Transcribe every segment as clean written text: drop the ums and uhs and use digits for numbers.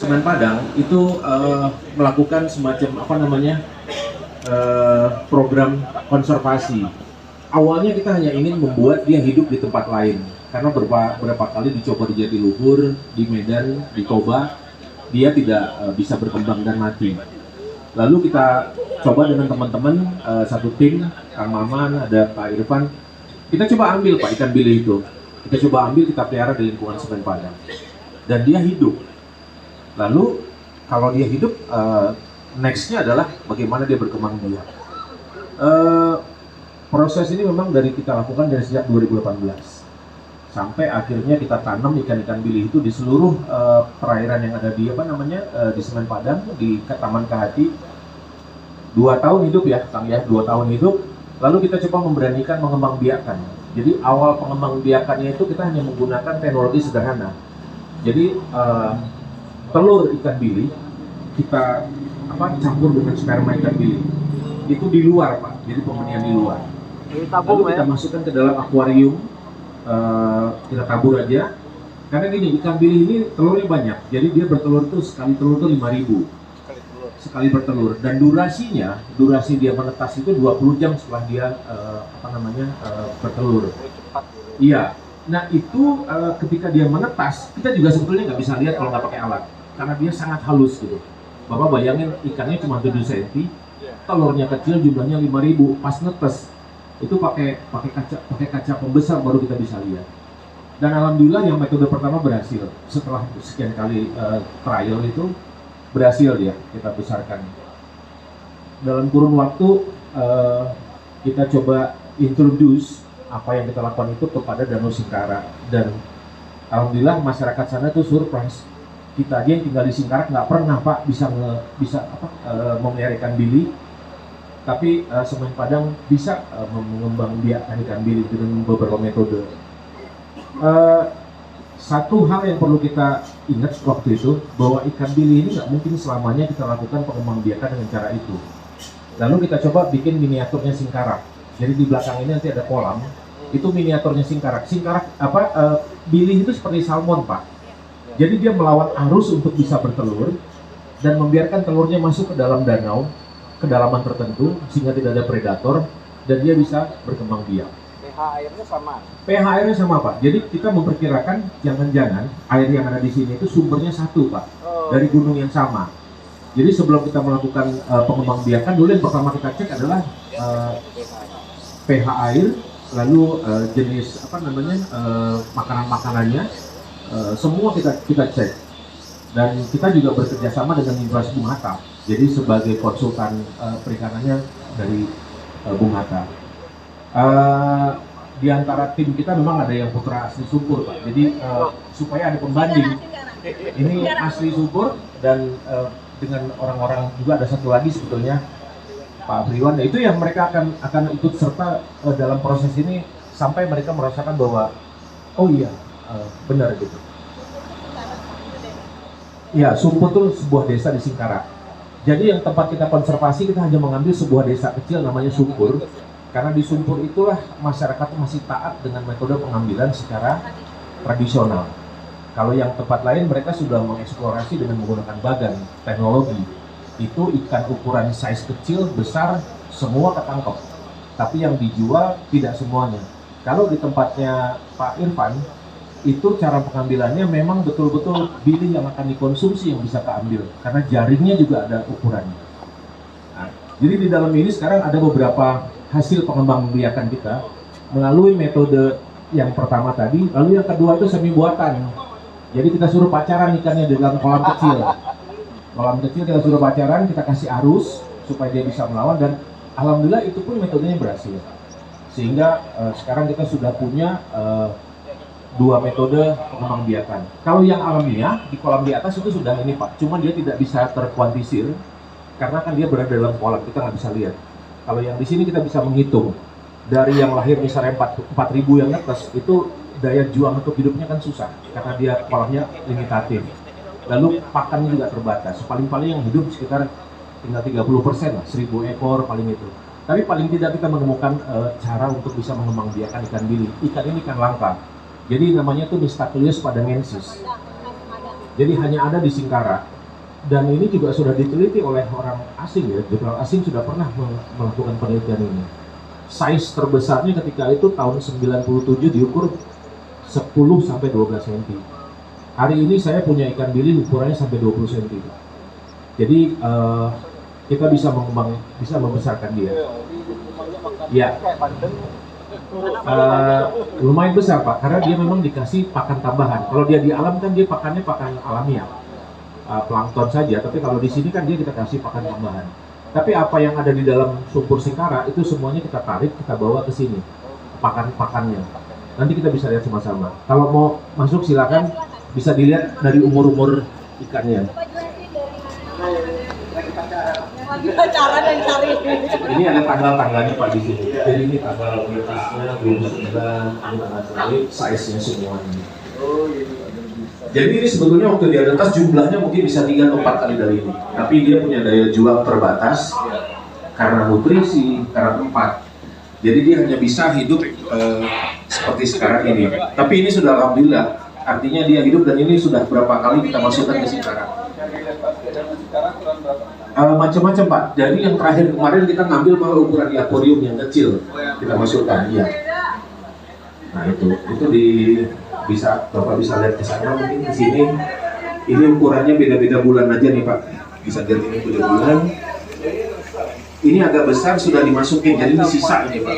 Semen Padang itu melakukan semacam program konservasi. Awalnya kita hanya ingin membuat dia hidup di tempat lain, karena beberapa kali dicoba di Jatiluhur, di Medan, di Toba, dia tidak bisa berkembang dan mati. Lalu kita coba dengan teman-teman satu tim, Kang Maman, ada Pak Irfan, kita coba ambil Pak ikan bili itu, kita coba ambil, kita pelihara di lingkungan Semen Padang, dan dia hidup. Lalu kalau dia hidup, nextnya adalah bagaimana dia berkembang biak. Proses ini memang kita lakukan dari sejak 2018 sampai akhirnya kita tanam ikan-ikan bili itu di seluruh perairan yang ada di di Semen Padang, di Taman Kehati. 2 tahun hidup ya Kang ya, 2 tahun hidup. Lalu kita coba memberanikan mengembangbiakkan. Jadi awal pengembangbiakannya itu kita hanya menggunakan teknologi sederhana. Jadi telur ikan bili kita campur dengan sperma ikan bili itu di luar Pak, jadi pembenihan di luar. Lalu kita masukkan ke dalam akuarium, kita tabur aja. Karena gini, ikan bili ini telurnya banyak, jadi dia bertelur tuh sekali telur tuh 5.000 sekali bertelur, dan durasi dia menetas itu 20 jam setelah dia bertelur. Iya. Nah itu ketika dia menetas, kita juga sebetulnya nggak bisa lihat kalau nggak pakai alat, karena dia sangat halus gitu. Bapak bayangin ikannya cuma 7 cm, telurnya kecil, jumlahnya 5.000, pas netes itu pakai kaca pembesar baru kita bisa lihat. Dan alhamdulillah yang metode pertama berhasil. Setelah sekian kali trial itu berhasil ya, kita besarkan. Dalam kurun waktu kita coba introduce apa yang kita lakukan itu kepada Danau Singkarak, dan alhamdulillah masyarakat sana itu surprise. Kita aja yang tinggal di Singkarak nggak pernah Pak bisa memelihara ikan bili, tapi Semen Padang bisa mengembangbiakkan ikan bili dengan beberapa metode. Satu hal yang perlu kita ingat waktu itu, bahwa ikan bili ini nggak mungkin selamanya kita lakukan pengembangbiakan dengan cara itu. Lalu kita coba bikin miniaturnya Singkarak. Jadi di belakang ini nanti ada kolam, itu miniaturnya Singkarak. Bili itu seperti salmon Pak. Jadi dia melawan arus untuk bisa bertelur dan membiarkan telurnya masuk ke dalam danau, kedalaman tertentu sehingga tidak ada predator, dan dia bisa berkembang biak. pH airnya sama? pH airnya sama Pak. Jadi kita memperkirakan jangan-jangan air yang ada di sini itu sumbernya satu Pak, dari gunung yang sama. Jadi sebelum kita melakukan pengembangbiakan, dulu yang pertama kita cek adalah pH air, lalu jenis makanan-makanannya, semua kita cek. Dan kita juga bekerja sama dengan Universitas Bung Hatta. Jadi sebagai konsultan perikanannya dari Bung Hatta. Di antara tim kita memang ada yang putra asli Sumpur Pak. Jadi supaya ada pembanding, ini asli Sumpur, dan dengan orang-orang juga ada satu lagi sebetulnya Pak Priwan. Nah, itu yang mereka akan ikut serta dalam proses ini sampai mereka merasakan bahwa oh iya benar gitu. Ya, Sumpur itu sebuah desa di Singkarak. Jadi yang tempat kita konservasi, kita hanya mengambil sebuah desa kecil namanya Sumpur. Karena di Sumpur itulah masyarakat masih taat dengan metode pengambilan secara tradisional. Kalau yang tempat lain mereka sudah mengeksplorasi dengan menggunakan bagan, teknologi. Itu ikan ukuran size kecil, besar, semua ketangkep. Tapi yang dijual tidak semuanya. Kalau di tempatnya Pak Irfan, itu cara pengambilannya memang betul-betul bili yang akan dikonsumsi yang bisa keambil, karena jaringnya juga ada ukurannya. Nah, jadi di dalam ini sekarang ada beberapa hasil pengembangbiakan kita melalui metode yang pertama tadi, lalu yang kedua itu semi buatan. Jadi kita suruh pacaran ikannya di dalam kolam kecil. Kolam kecil kita suruh pacaran, kita kasih arus supaya dia bisa melawan, dan alhamdulillah itu pun metodenya berhasil. Sehingga sekarang kita sudah punya 2 metode pengembangbiakan. Kalau yang alamiah di kolam di atas itu sudah ini Pak, cuma dia tidak bisa terkuantisir karena kan dia berada dalam kolam, kita nggak bisa lihat. Kalau yang di sini kita bisa menghitung dari yang lahir misalnya 4.000 yang netes, itu daya juang untuk hidupnya kan susah karena dia kolamnya limitatif. Lalu pakannya juga terbatas. Paling-paling yang hidup sekitar tinggal 30% lah, 1.000 ekor paling itu. Tapi paling tidak kita menemukan cara untuk bisa mengembangbiakan ikan bili. Ikan ini ikan langka. Jadi namanya tuh Mystaclius padangensis. Jadi hanya ada di Singkarak. Dan ini juga sudah diteliti oleh orang asing ya, jurnal asing sudah pernah melakukan penelitian ini. Size terbesarnya ketika itu tahun 97 diukur 10 sampai 12 cm. Hari ini saya punya ikan bili ukurannya sampai 20 cm. Jadi kita bisa bisa membesarkan dia. Ya, lumayan besar Pak, karena dia memang dikasih pakan tambahan. Kalau dia di alam kan dia pakannya pakan alamiah, plankton saja. Tapi kalau di sini kan dia kita kasih pakan tambahan. Tapi apa yang ada di dalam sumur Singkara itu semuanya kita tarik, kita bawa ke sini, pakan-pakannya. Nanti kita bisa lihat sama-sama. Kalau mau masuk silakan, bisa dilihat dari umur-umur ikannya. Cara dan cari. Ini ada tanggal-tanggalnya Pak di sini. Jadi ini tanggal betasnya 29, ini tanggal terakhir, size-nya semua ini. Jadi ini sebetulnya waktu dia atas jumlahnya mungkin bisa 3 atau 4 kali dari ini. Tapi dia punya daya jual terbatas karena nutrisi, karena tempat. Jadi dia hanya bisa hidup seperti sekarang ini. Tapi ini sudah alhamdulillah, artinya dia hidup dan ini sudah berapa kali kita masukkan ke Singkara. Macam-macam Pak. Jadi yang terakhir kemarin kita ngambil malah ukuran di akuarium yang kecil kita masukkan. Iya. Nah itu bisa Bapak bisa lihat ke sana mungkin di sini. Ini ukurannya beda-beda bulan aja nih Pak. Bisa lihat ini beda bulan. Ini agak besar sudah dimasukin, jadi ini sisa ini Pak.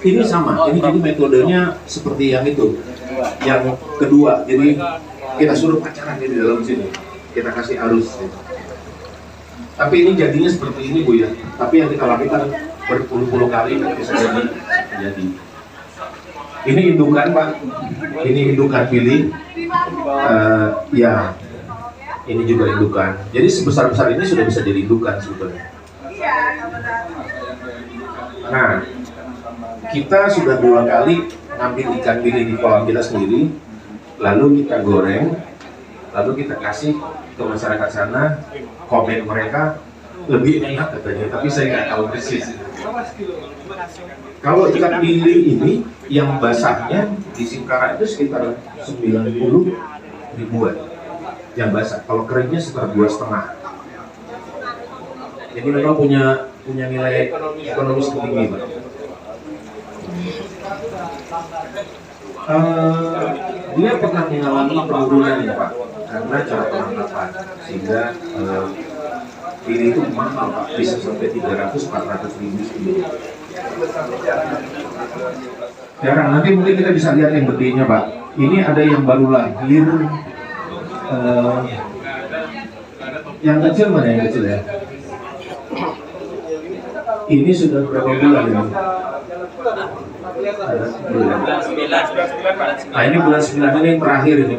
Ini sama. Ini jadi metodenya seperti yang itu. Yang kedua, jadi kita suruh pacaran di dalam sini. Kita kasih arus. Tapi ini jadinya seperti ini Bu ya. Tapi yang kita lakukan berpuluh-puluh kali bisa jadi. Ini indukan Pak. Ini indukan pilih. Ya. Ini juga indukan. Jadi sebesar-besar ini sudah bisa jadi indukan sebetulnya. Nah, kita sudah 2 kali ngambil ikan bili di kolam kita sendiri, lalu kita goreng, lalu kita kasih ke masyarakat sana. Komen mereka lebih enak katanya, tapi saya nggak tahu persis. Kalau ikan bili ini yang basahnya di Singkara itu sekitar 90 ribuan yang basah. Kalau keringnya sekitar 2,5. Jadi memang punya nilai ekonomis tinggi Pak. Dia pernah mengalami penurunan ya Pak, karena cara penangkapan sehingga ini itu mahal Pak, bisa sampai 300-400 ribu sekilo. Jarang, nanti mungkin kita bisa lihat yang gedenya Pak. Ini ada yang baru lahir, yang kecil mana yang kecil ya? Ini sudah berapa bulan ini? Nah ini bulan 9 ini yang terakhir ini.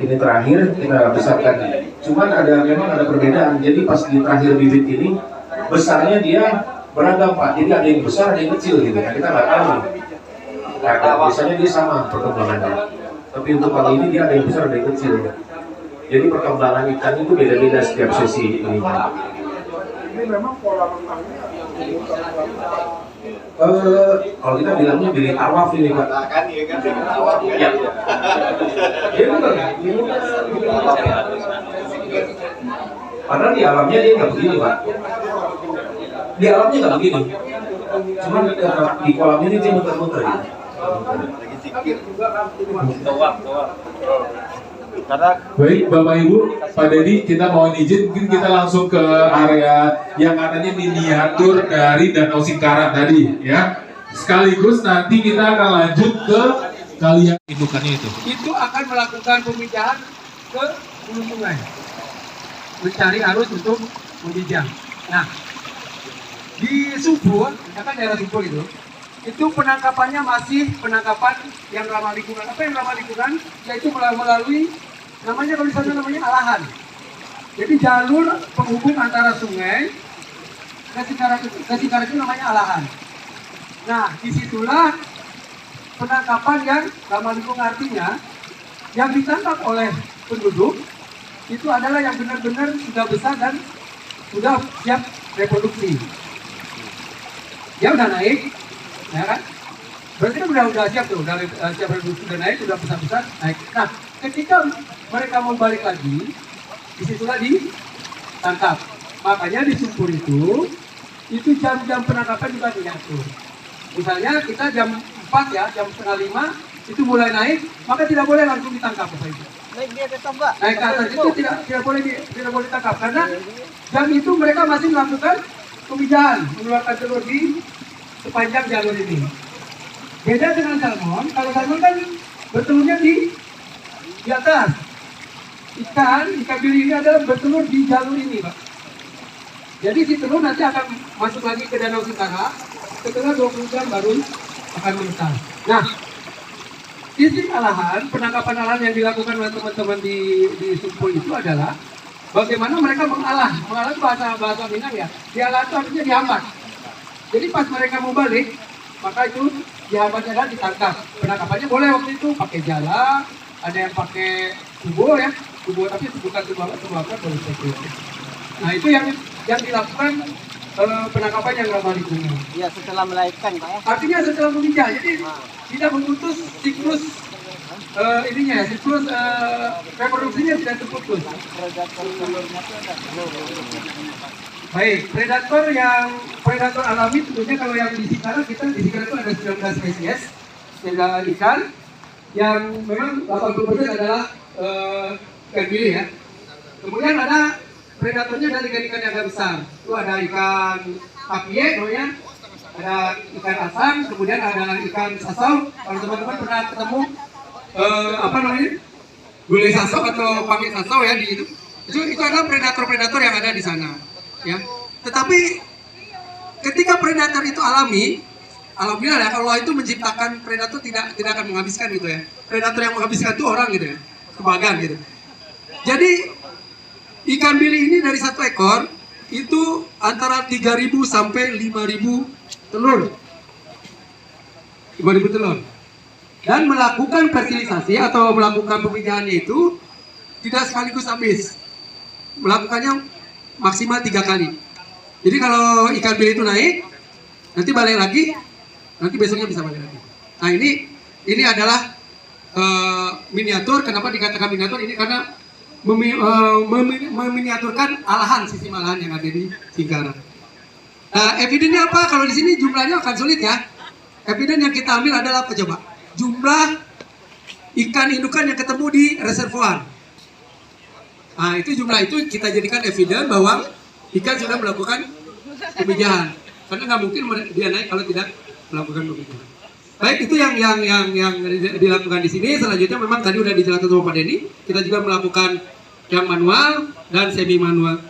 Ini terakhir kita besarkan. Cuman memang ada perbedaan. Jadi pas di terakhir bibit ini besarnya dia beragam Pak. Jadi ada yang besar, ada yang kecil gitu. Nah, kita nggak tahu. Biasanya dia sama perkembangannya. Tapi untuk kali ini dia ada yang besar, ada yang kecil. Jadi perkembangan ikan itu beda-beda setiap sesi ini. Ini memang pola renangnya kalau kita bilangnya bilik tawaf ini Pak. Kan ya kan bilik tawaf ya. Dia bukan padahal di alamnya dia nggak begini Pak. Di alamnya nggak begini. Cuman di kolam ini dia muter-muter gitu. Baik Bapak Ibu, Pak Dedi, kita mohon izin mungkin kita langsung ke area yang katanya miniatur dari Danau Singkara tadi ya. Sekaligus nanti kita akan lanjut ke kalian indukannya itu. Itu akan melakukan pemijahan ke hulu sungai, mencari arus untuk memijah. Nah, di Subur, misalkan daerah Subur itu penangkapannya masih penangkapan yang ramah lingkungan. Apa yang ramah lingkungan? Yaitu melalui namanya kalau di sana namanya alahan. Jadi jalur penghubung antara sungai ke Singkara itu namanya alahan. Nah, disitulah penangkapan yang ramah lingkungan, artinya yang ditangkap oleh penduduk itu adalah yang benar-benar sudah besar dan sudah siap reproduksi. Dia udah naik, ya kan? Berarti kan udah siap tuh, udah siap reproduksi, udah naik, udah besar-besar naik. Nah, ketika mereka mau balik lagi, disitulah ditangkap. Makanya di Sumpur itu jam-jam penangkapan juga diatur. Misalnya kita jam 4 ya, jam setengah 5 itu mulai naik, maka tidak boleh langsung ditangkap Bapak Ibu. Naik di atas tangga. Naik ke atas itu tidak boleh ditangkap karena jam itu mereka masih melakukan pemijahan, mengeluarkan telur di sepanjang jalur ini. Beda dengan salmon, kalau salmon kan bertelurnya di atas. Ikan bilik ini adalah bertelur di jalur ini, Pak. Jadi si telur nanti akan masuk lagi ke Danau Singkara, setelah 20 jam baru akan menetas. Nah, sisi alahan, penangkapan alahan yang dilakukan oleh teman-teman di Sumpur itu adalah bagaimana mereka mengalah itu bahasa Minang ya. Dialah itu artinya dihambat. Jadi pas mereka mau balik, maka itu dihambatnya dan ditangkap. Penangkapannya boleh waktu itu pakai jala, ada yang pakai tubuh ya, tubuh tapi bukan tubuh apa boleh seperti itu. Nah itu yang dilakukan penangkapan yang ramah lingkungan. Ya setelah melahirkan Pak ya. Artinya setelah memijah, jadi tidak memutus siklus ininya ya, siklus reproduksinya tidak terputus. Predator telurnya itu ada telur. Baik, predator alami tentunya kalau yang di Singkara itu ada 19 spesies ikan yang memang 80% adalah ikan bilik ya. Kemudian ada predatornya dari ikan-ikan yang agak besar. Itu ada ikan papie namanya, ada ikan asam, kemudian ada ikan sasau. Kalau teman-teman pernah ketemu apa namanya? Gulai sasau atau pakai sasau ya di itu. Itu adalah predator-predator yang ada di sana. Ya. Tetapi ketika predator itu alhamdulillah ya, kalau itu menciptakan predator tidak akan menghabiskan gitu ya. Predator yang menghabiskan itu orang gitu ya, kebagan gitu. Jadi ikan bilik ini dari satu ekor itu antara 3.000 sampai 5.000 telur. 5.000 telur. Dan melakukan fertilisasi atau melakukan pemijahannya itu tidak sekaligus habis. Melakukannya maksimal 3 kali. Jadi kalau ikan bilik itu naik, nanti balik lagi, nanti besoknya bisa balik lagi. Nah ini adalah miniatur. Kenapa dikatakan miniatur? Ini karena meminiaturkan alahan, sistem alahan yang ada di Singkara. Nah, evidennya apa? Kalau di sini jumlahnya akan sulit ya. Eviden yang kita ambil adalah apa coba? Jumlah ikan indukan yang ketemu di reservoir. Nah, itu jumlah itu kita jadikan eviden bahwa ikan sudah melakukan pemijahan. Karena nggak mungkin dia naik kalau tidak melakukan pemijahan. Baik, itu yang dilakukan di sini. Selanjutnya memang tadi udah dijelaskan sama Pak Denny. Kita juga melakukan yang manual dan semi manual.